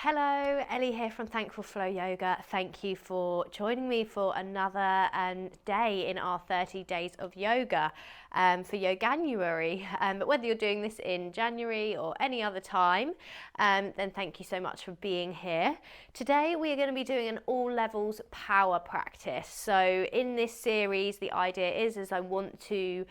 Hello, Elly here from Thankful Flow Yoga. Thank you for joining me for another day in our 30 days of yoga for Yoganuary. But whether you're doing this in January or any other time, then thank you so much for being here. Today we are going to be doing an all levels power practice. So in this series, the idea is I want to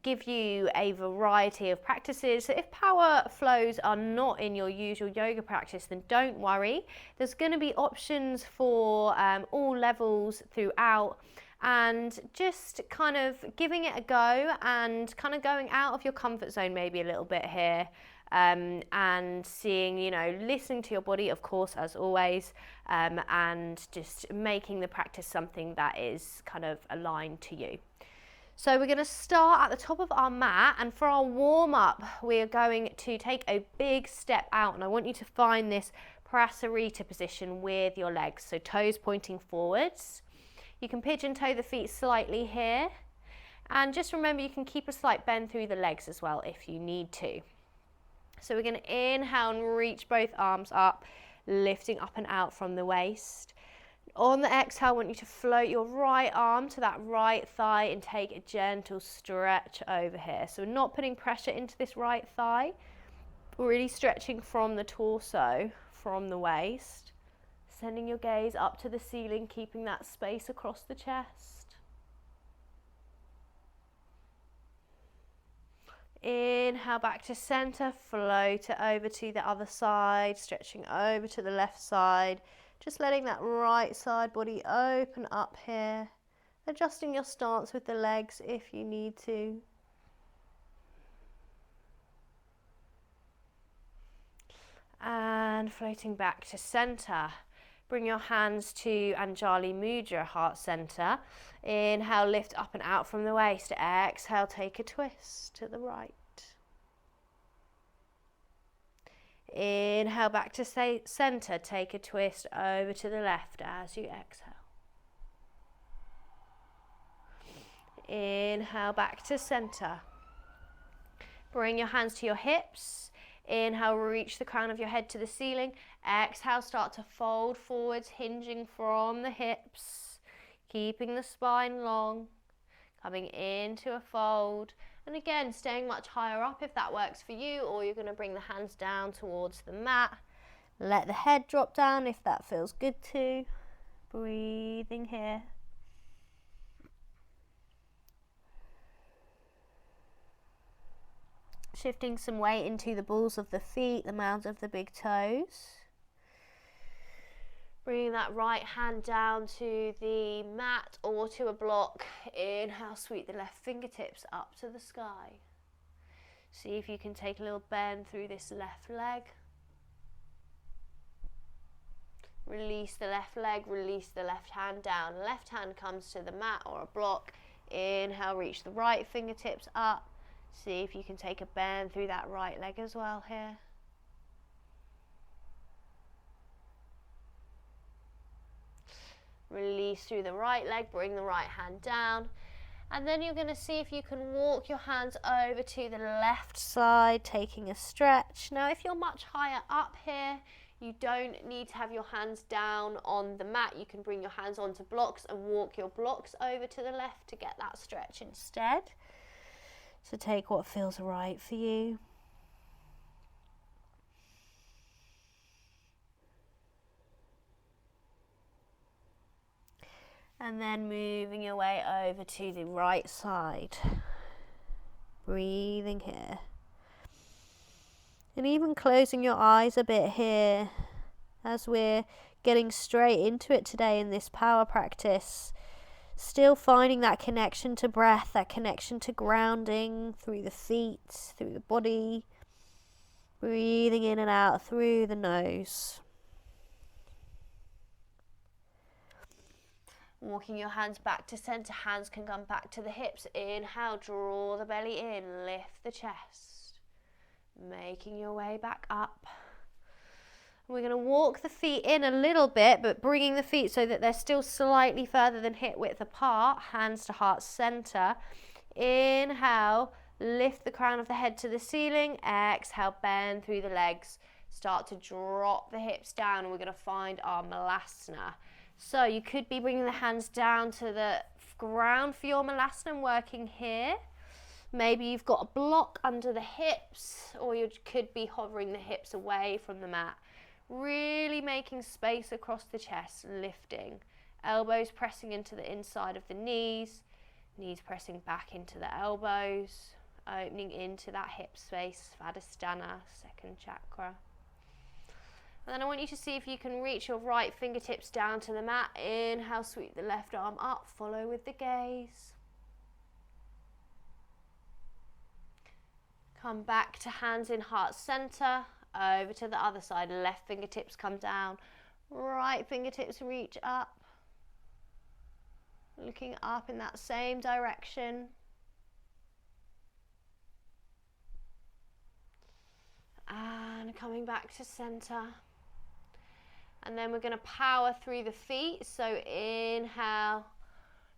give you a variety of practices. So if power flows are not in your usual yoga practice, then don't worry. There's going to be options for all levels throughout, and just kind of giving it a go and kind of going out of your comfort zone maybe a little bit here. And seeing, listening to your body, of course, as always, and just making the practice something that is kind of aligned to you. So we're going to start at the top of our mat, and for our warm-up we are going to take a big step out, and I want you to find this prasarita position with your legs, so toes pointing forwards. You can pigeon toe the feet slightly here, and just remember you can keep a slight bend through the legs as well if you need to. So we're going to inhale and reach both arms up, lifting up and out from the waist. On the exhale, I want you to float your right arm to that right thigh and take a gentle stretch over here. So we're not putting pressure into this right thigh. We're really stretching from the torso, from the waist. Sending your gaze up to the ceiling, keeping that space across the chest. Inhale back to center, float it over to the other side, stretching over to the left side. Just letting that right side body open up here, adjusting your stance with the legs if you need to. And floating back to center. Bring your hands to Anjali Mudra, heart center. Inhale, lift up and out from the waist. Exhale, take a twist to the right. Inhale back to center, take a twist over to the left as you exhale. Inhale back to center. Bring your hands to your hips. Inhale, reach the crown of your head to the ceiling. Exhale, start to fold forwards, hinging from the hips, keeping the spine long, coming into a fold. And again, staying much higher up if that works for you, or you're going to bring the hands down towards the mat. Let the head drop down if that feels good too. Breathing here. Shifting some weight into the balls of the feet, the mounds of the big toes. Bringing that right hand down to the mat or to a block. Inhale, sweep the left fingertips up to the sky. See if you can take a little bend through this left leg. Release the left leg, release the left hand down. Left hand comes to the mat or a block. Inhale, reach the right fingertips up. See if you can take a bend through that right leg as well here. Release through the right leg, bring the right hand down. And then you're going to see if you can walk your hands over to the left side, taking a stretch. Now, if you're much higher up here, you don't need to have your hands down on the mat. You can bring your hands onto blocks and walk your blocks over to the left to get that stretch instead. So take what feels right for you. And then moving your way over to the right side. Breathing here. And even closing your eyes a bit here as we're getting straight into it today in this power practice. Still finding that connection to breath, that connection to grounding through the feet, through the body. Breathing in and out through the nose. Walking your hands back to center, hands can come back to the hips. Inhale, draw the belly in, lift the chest. Making your way back up. We're going to walk the feet in a little bit, but bringing the feet so that they're still slightly further than hip width apart, hands to heart center. Inhale, lift the crown of the head to the ceiling. Exhale, bend through the legs. Start to drop the hips down, and we're going to find our Malasana. So you could be bringing the hands down to the ground for your Malasana, working here. Maybe you've got a block under the hips, or you could be hovering the hips away from the mat. Really making space across the chest, lifting. Elbows pressing into the inside of the knees, knees pressing back into the elbows, opening into that hip space, Svadhisthana, second chakra. And then I want you to see if you can reach your right fingertips down to the mat. Inhale, sweep the left arm up, follow with the gaze. Come back to hands in heart center, over to the other side. Left fingertips come down, right fingertips reach up. Looking up in that same direction. And coming back to center. And then we're going to power through the feet. So inhale,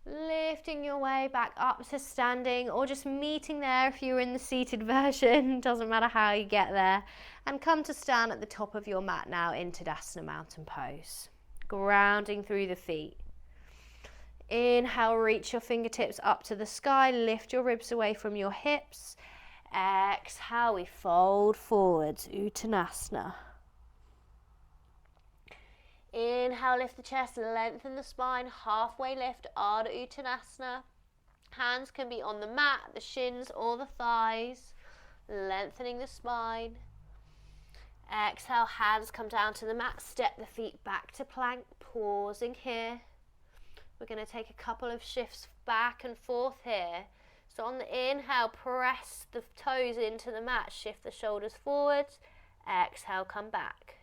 lifting your way back up to standing, or just meeting there if you're in the seated version. Doesn't matter how you get there. And come to stand at the top of your mat now in Tadasana Mountain Pose. Grounding through the feet. Inhale, reach your fingertips up to the sky, lift your ribs away from your hips. Exhale, we fold forwards, Uttanasana. Inhale, lift the chest, lengthen the spine, halfway lift, Ardha Uttanasana. Hands can be on the mat, the shins or the thighs, lengthening the spine. Exhale, hands come down to the mat, step the feet back to plank, pausing here. We're going to take a couple of shifts back and forth here. So on the inhale, press the toes into the mat, shift the shoulders forwards. Exhale, come back.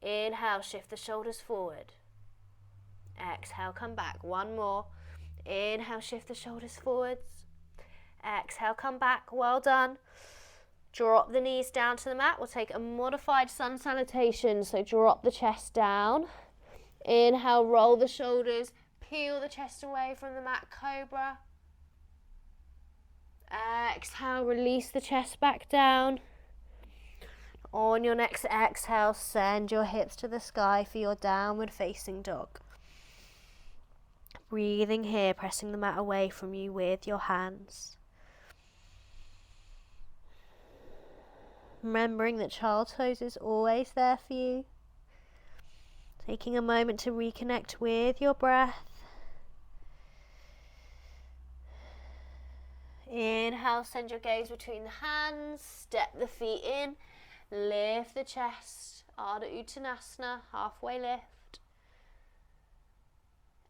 Inhale, shift the shoulders forward. Exhale, come back. One more. Inhale, shift the shoulders forwards. Exhale, come back. Well done. Drop the knees down to the mat. We'll take a modified sun salutation. So drop the chest down. Inhale, roll the shoulders, peel the chest away from the mat, cobra. Exhale, release the chest back down. On your next exhale, send your hips to the sky for your downward facing dog. Breathing here, pressing the mat away from you with your hands. Remembering that child's pose is always there for you. Taking a moment to reconnect with your breath. Inhale, send your gaze between the hands, step the feet in, lift the chest, Ardha Uttanasana, halfway lift.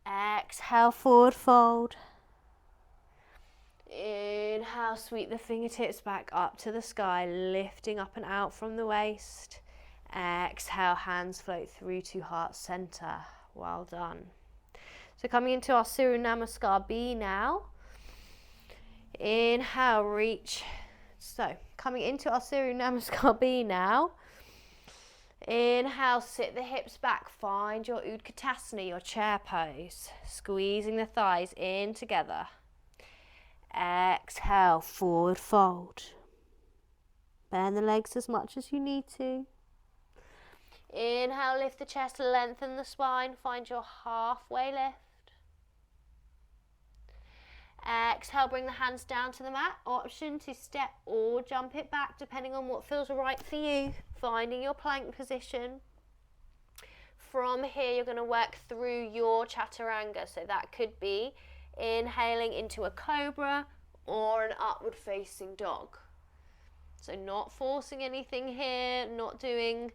Exhale, forward fold. Inhale, sweep the fingertips back up to the sky, lifting up and out from the waist. Exhale, hands float through to heart center. Well done. So coming into our Surya Namaskar B now. Inhale, reach. So coming into our Surya Namaskar B now. Inhale, sit the hips back. Find your Utkatasana, your chair pose. Squeezing the thighs in together. Exhale, forward fold. Bend the legs as much as you need to. Inhale, lift the chest, lengthen the spine, find your halfway lift. Exhale, bring the hands down to the mat. Option to step or jump it back depending on what feels right for you. Finding your plank position. From here, you're going to work through your chaturanga. So that could be inhaling into a cobra or an upward facing dog. So not forcing anything here, not doing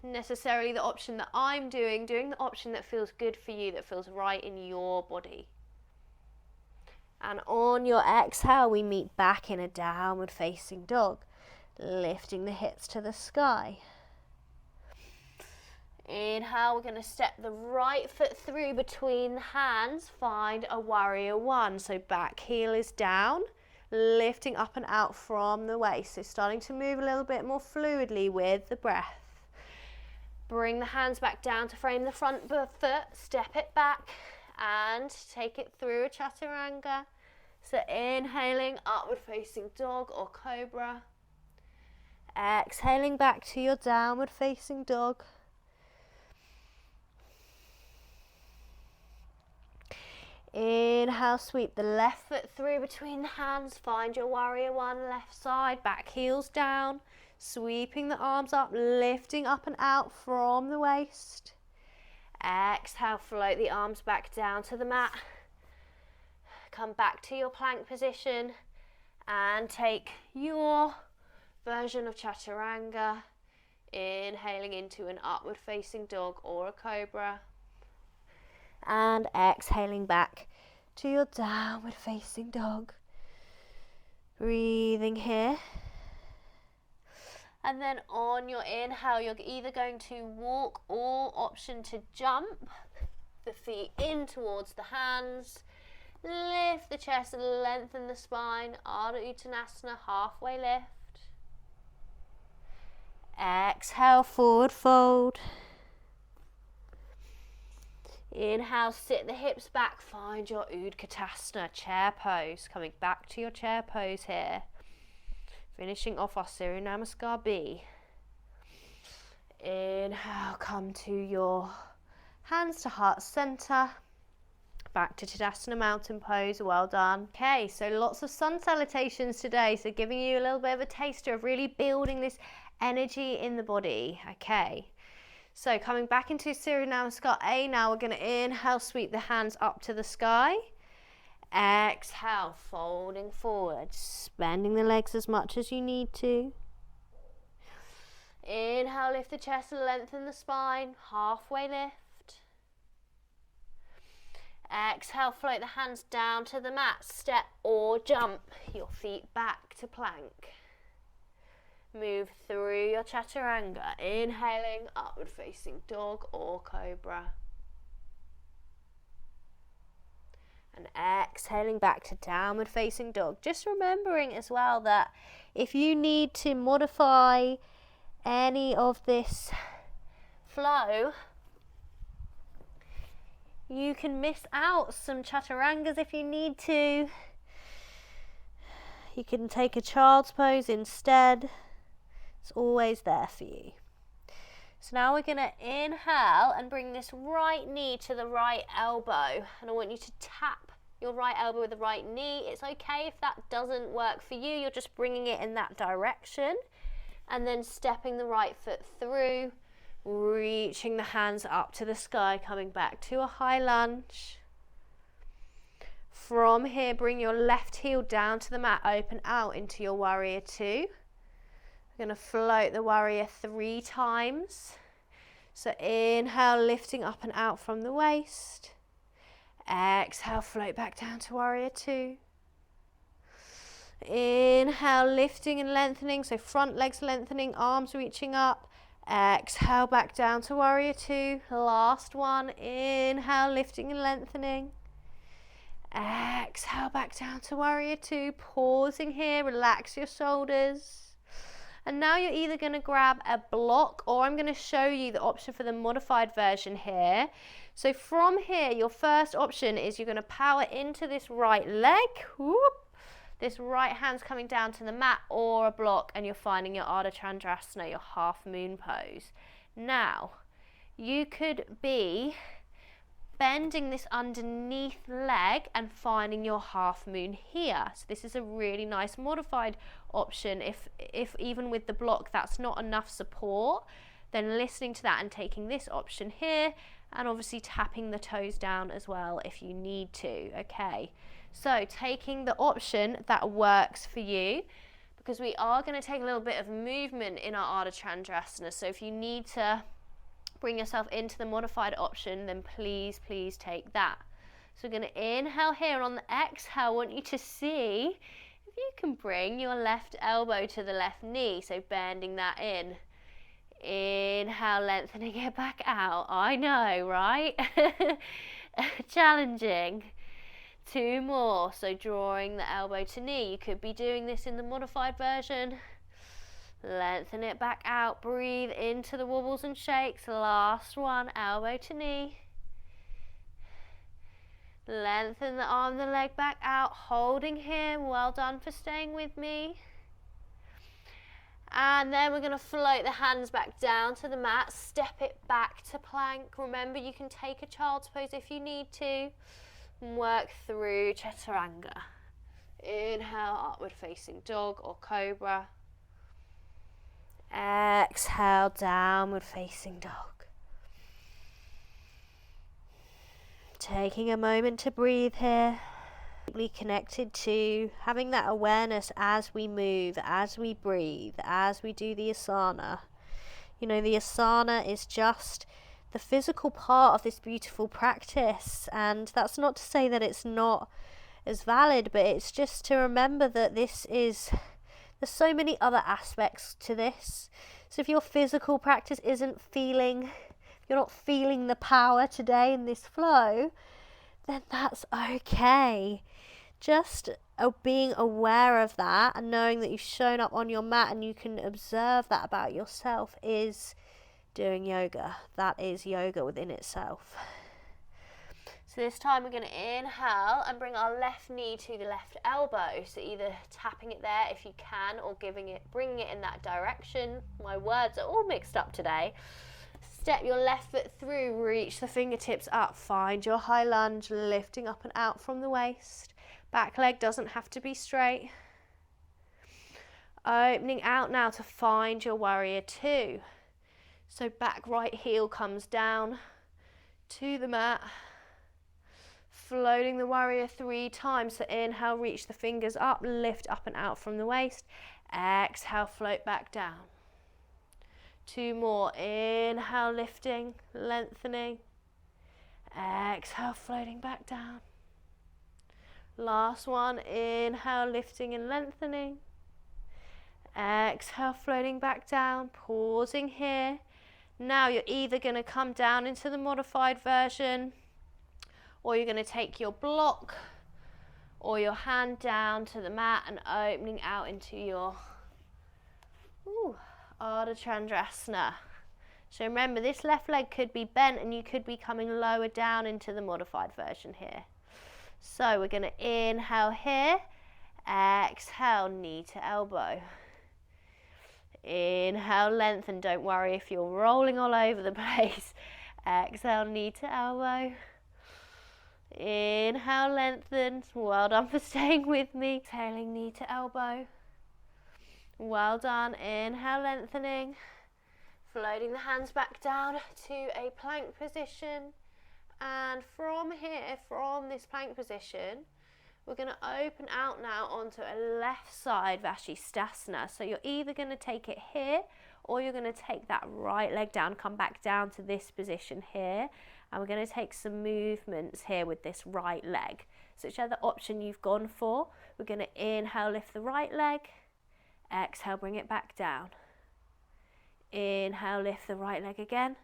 necessarily the option that I'm doing the option that feels good for you, that feels right in your body. And on your exhale, we meet back in a downward facing dog, lifting the hips to the sky. Inhale, we're going to step the right foot through between the hands, find a warrior one. So back heel is down, lifting up and out from the waist. So starting to move a little bit more fluidly with the breath. Bring the hands back down to frame the front foot, step it back and take it through a chaturanga. So inhaling, upward facing dog or cobra. Exhaling back to your downward facing dog. Inhale, sweep the left foot through between the hands. Find your warrior one, left side, back heels down. Sweeping the arms up, lifting up and out from the waist. Exhale, float the arms back down to the mat. Come back to your plank position and take your version of chaturanga. Inhaling into an upward facing dog or a cobra. And exhaling back to your downward facing dog. Breathing here. And then on your inhale, you're either going to walk or option to jump. The feet in towards the hands. Lift the chest, lengthen the spine. Ardha Uttanasana, halfway lift. Exhale, forward fold. Inhale, sit the hips back, find your Utkatasana, chair pose. Coming back to your chair pose here. Finishing off our Surya Namaskar B. Inhale, come to your hands to heart center. Back to Tadasana mountain pose, well done. Okay, so lots of sun salutations today, so giving you a little bit of a taster of really building this energy in the body. Okay. So coming back into Surya Namaskar A, now we're going to inhale, sweep the hands up to the sky. Exhale, folding forward, bending the legs as much as you need to. Inhale, lift the chest and lengthen the spine, halfway lift. Exhale, float the hands down to the mat, step or jump your feet back to plank. Move through your chaturanga, inhaling, upward facing dog or cobra. And exhaling back to downward facing dog. Just remembering as well that if you need to modify any of this flow, you can miss out some chaturangas if you need to. You can take a child's pose instead. It's always there for you. So now we're going to inhale and bring this right knee to the right elbow. And I want you to tap your right elbow with the right knee. It's okay if that doesn't work for you. You're just bringing it in that direction. And then stepping the right foot through. Reaching the hands up to the sky. Coming back to a high lunge. From here, bring your left heel down to the mat. Open out into your warrior two. We're going to float the warrior 3 times. So inhale, lifting up and out from the waist. Exhale, float back down to warrior 2. Inhale, lifting and lengthening, so front legs lengthening, arms reaching up. Exhale, back down to warrior 2. Last one. Inhale, lifting and lengthening. Exhale, back down to warrior 2. Pausing here, relax your shoulders. And now you're either going to grab a block, or I'm going to show you the option for the modified version here. So from here, your first option is you're going to power into this right leg. Whoop. This right hand's coming down to the mat or a block, and you're finding your Ardha Chandrasana, your half moon pose. Now, you could be bending this underneath leg and finding your half moon here. So this is a really nice modified option. If even with the block that's not enough support, then listening to that and taking this option here, and obviously tapping the toes down as well if you need to. Okay, so taking the option that works for you, because we are going to take a little bit of movement in our Ardha Chandrasana. So if you need to bring yourself into the modified option, then please take that. So we're going to inhale here. On the exhale, I want you to see if you can bring your left elbow to the left knee, so bending that in. Inhale, lengthening it back out. I know, right? Challenging. 2 more, so drawing the elbow to knee. You could be doing this in the modified version. Lengthen it back out, breathe into the wobbles and shakes. Last one, elbow to knee. Lengthen the arm, the leg back out, holding here. Well done for staying with me. And then we're going to float the hands back down to the mat, step it back to plank. Remember, you can take a child's pose if you need to. And work through chaturanga. Inhale, upward facing dog or cobra. Exhale, downward facing dog. Taking a moment to breathe here. Deeply connected to having that awareness as we move, as we breathe, as we do the asana. You know, the asana is just the physical part of this beautiful practice, and that's not to say that it's not as valid, but it's just to remember that there's so many other aspects to this. So if your physical practice isn't feeling, you're not feeling the power today in this flow, then that's okay. Just being aware of that and knowing that you've shown up on your mat and you can observe that about yourself is doing yoga. That is yoga within itself. So this time we're going to inhale and bring our left knee to the left elbow. So either tapping it there if you can, or bringing it in that direction. My words are all mixed up today. Step your left foot through, reach the fingertips up, find your high lunge, lifting up and out from the waist. Back leg doesn't have to be straight. Opening out now to find your warrior two. So back right heel comes down to the mat. Floating the warrior 3 times. So inhale, reach the fingers up, lift up and out from the waist. Exhale, float back down. 2 more. Inhale, lifting, lengthening. Exhale, floating back down. Last one. Inhale, lifting and lengthening. Exhale, floating back down. Pausing here. Now you're either going to come down into the modified version, or you're going to take your block or your hand down to the mat and opening out into your Ardha Chandrasana. So remember, this left leg could be bent and you could be coming lower down into the modified version here. So we're going to inhale here, exhale, knee to elbow. Inhale, lengthen. Don't worry if you're rolling all over the place. Exhale, knee to elbow. Inhale, lengthen. Well done for staying with me. Exhaling, knee to elbow. Well done. Inhale, lengthening. Floating the hands back down to a plank position. And from here, from this plank position, we're going to open out now onto a left side Vashisthasana. So you're either going to take it here, or you're going to take that right leg down, come back down to this position here. And we're going to take some movements here with this right leg. So whichever option you've gone for, we're going to inhale, lift the right leg. Exhale, bring it back down. Inhale, lift the right leg again.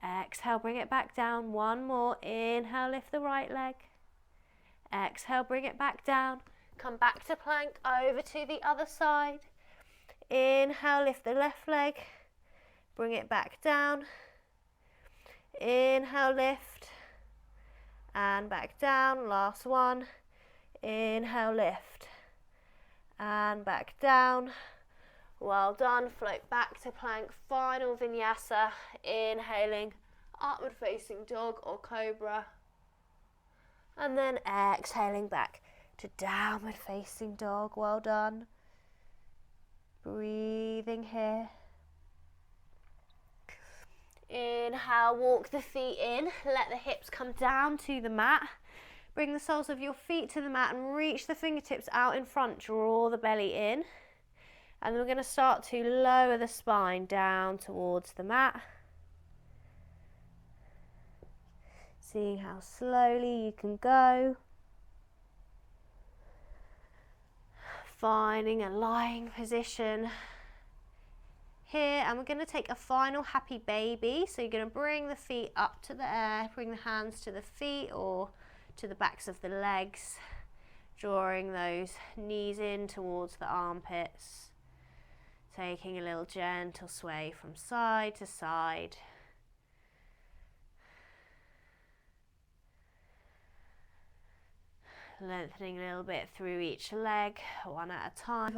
Exhale, bring it back down. One more. Inhale, lift the right leg. Exhale, bring it back down. Come back to plank, over to the other side. Inhale, lift the left leg. Bring it back down. Inhale, lift. And back down. Last one. Inhale, lift. And back down. Well done. Float back to plank. Final vinyasa. Inhaling, upward facing dog or cobra. And then exhaling back to downward facing dog. Well done. Breathing here. Inhale, walk the feet in. Let the hips come down to the mat. Bring the soles of your feet to the mat and reach the fingertips out in front. Draw the belly in. And then we're going to start to lower the spine down towards the mat. Seeing how slowly you can go. Finding a lying position here. And we're going to take a final happy baby. So you're going to bring the feet up to the air. Bring the hands to the feet or to the backs of the legs. Drawing those knees in towards the armpits. Taking a little gentle sway from side to side. Lengthening a little bit through each leg, one at a time.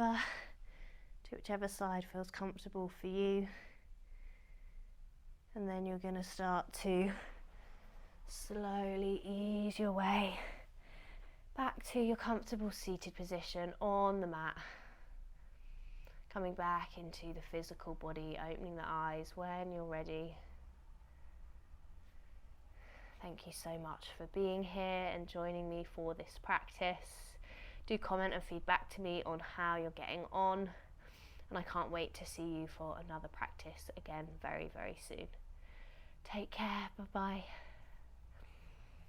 to whichever side feels comfortable for you. And then you're going to start to slowly ease your way back to your comfortable seated position on the mat. Coming back into the physical body, opening the eyes when you're ready. Thank you so much for being here and joining me for this practice. Do comment and feedback to me on how you're getting on, and I can't wait to see you for another practice again very, very soon. Take care, bye bye.